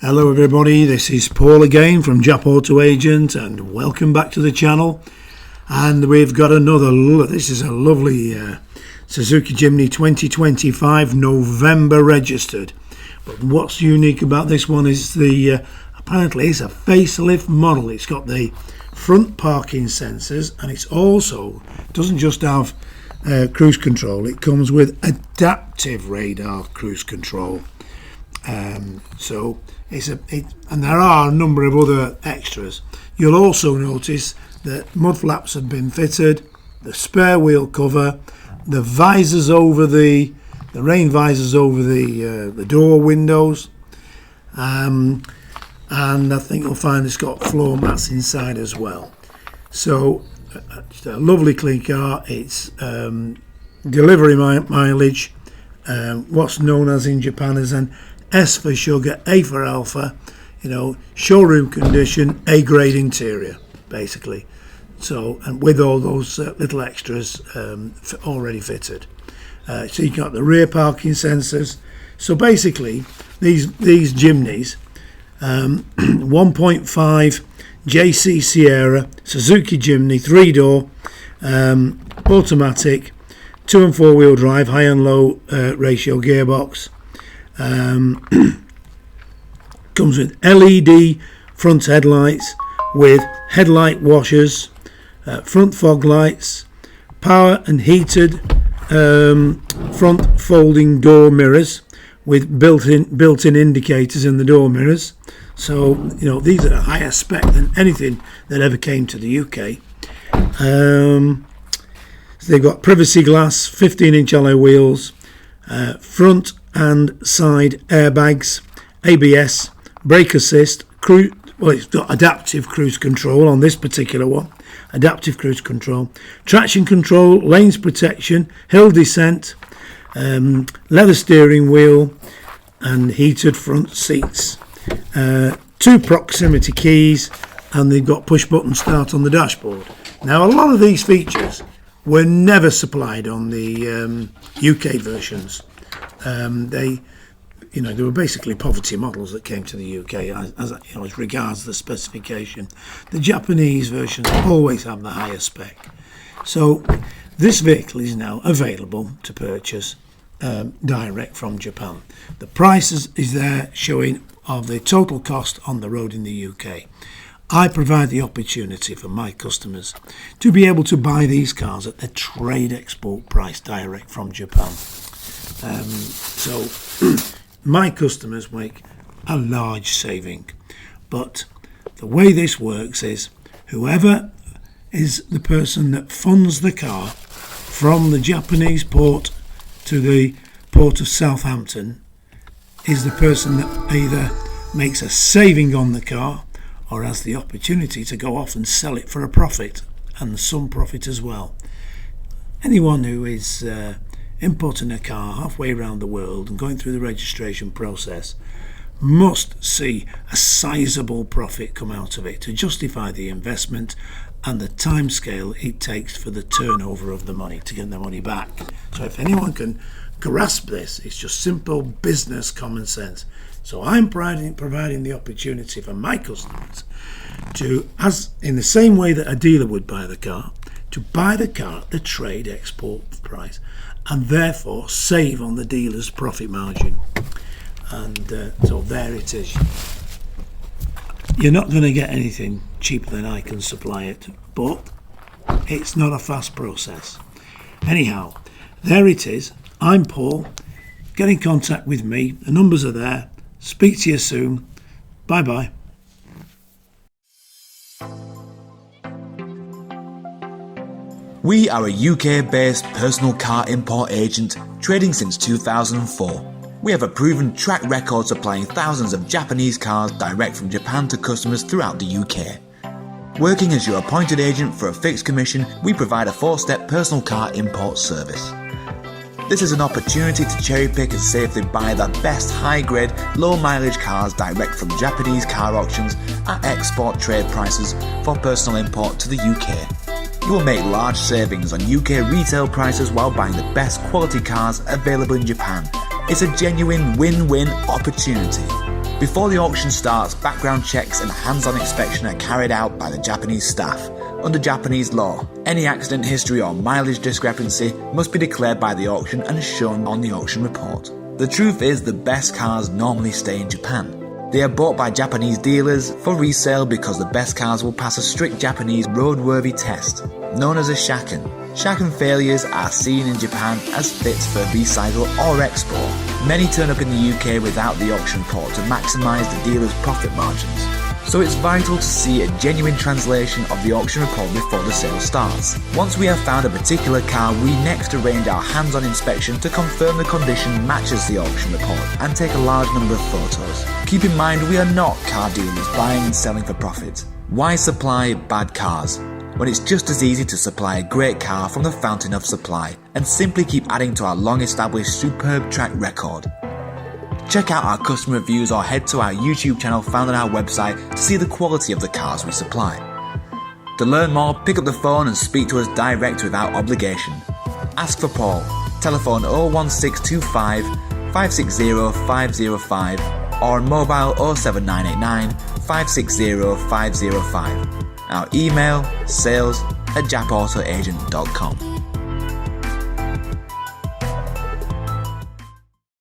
Hello everybody, this is Paul again from Jap Auto Agent and welcome back to the channel. And we've got this is a lovely Suzuki Jimny 2025 November registered. But what's unique about this one is apparently it's a facelift model. It's got the front parking sensors and it doesn't just have cruise control, it comes with adaptive radar cruise control. And there are a number of other extras. You'll also notice that mud flaps have been fitted, the spare wheel cover, the visors over the rain visors over the door windows, and I think you'll find it's got floor mats inside as well. So it's a lovely clean car. It's delivery mileage, what's known as in Japan as an S for sugar, A for alpha, showroom condition, A grade interior, basically. So, and with all those little extras already fitted. So you got the rear parking sensors. So basically, these Jimnys, 1.5 JC Sierra, Suzuki Jimny, 3-door, automatic, 2 and 4 wheel drive, high and low ratio gearbox. Comes with LED front headlights with headlight washers, front fog lights, power and heated front folding door mirrors with built-in indicators in the door mirrors. So these are higher spec than anything that ever came to the UK. So they've got privacy glass, 15-inch alloy wheels, front and side airbags, ABS, brake assist, it's got adaptive cruise control on this particular one, adaptive cruise control, traction control, lanes protection, hill descent, leather steering wheel and heated front seats, 2 proximity keys, and they've got push button start on the dashboard. Now a lot of these features were never supplied on the UK versions. They were basically poverty models that came to the UK as regards the specification. The Japanese versions always have the higher spec. So this vehicle is now available to purchase direct from Japan. The price is there showing of the total cost on the road in the UK. I provide the opportunity for my customers to be able to buy these cars at the trade export price direct from Japan. So my customers make a large saving, but the way this works is whoever is the person that funds the car from the Japanese port to the port of Southampton is the person that either makes a saving on the car or has the opportunity to go off and sell it for a profit, and some profit as well. Anyone who is importing a car halfway around the world and going through the registration process must see a sizable profit come out of it to justify the investment and the time scale it takes for the turnover of the money to get the money back. So if anyone can grasp this, it's just simple business common sense. So I'm providing the opportunity for my customers to, as in the same way that a dealer would buy the car, to buy the car at the trade export price and therefore save on the dealer's profit margin. And so there it is. You're not going to get anything cheaper than I can supply it, but it's not a fast process. Anyhow, there it is. I'm Paul. Get in contact with me. The numbers are there. Speak to you soon. Bye bye. We are a UK-based personal car import agent trading since 2004. We have a proven track record supplying thousands of Japanese cars direct from Japan to customers throughout the UK. Working as your appointed agent for a fixed commission, we provide a 4-step personal car import service. This is an opportunity to cherry pick and safely buy the best high-grade, low-mileage cars direct from Japanese car auctions at export trade prices for personal import to the UK. You will make large savings on UK retail prices while buying the best quality cars available in Japan. It's a genuine win-win opportunity. Before the auction starts, background checks and hands-on inspection are carried out by the Japanese staff. Under Japanese law, any accident history or mileage discrepancy must be declared by the auction and shown on the auction report. The truth is, the best cars normally stay in Japan. They are bought by Japanese dealers for resale because the best cars will pass a strict Japanese roadworthy test, known as a shaken. Shaken failures are seen in Japan as fit for resale or export. Many turn up in the UK without the auction report to maximise the dealer's profit margins. So it's vital to see a genuine translation of the auction report before the sale starts. Once we have found a particular car, we next arrange our hands-on inspection to confirm the condition matches the auction report and take a large number of photos. Keep in mind, we are not car dealers buying and selling for profit. Why supply bad cars when it's just as easy to supply a great car from the fountain of supply and simply keep adding to our long-established superb track record? Check out our customer reviews or head to our YouTube channel found on our website to see the quality of the cars we supply. To learn more, pick up the phone and speak to us direct without obligation. Ask for Paul. Telephone 01625 560 505 or mobile 07989 560 505. Our email sales@japautoagent.com.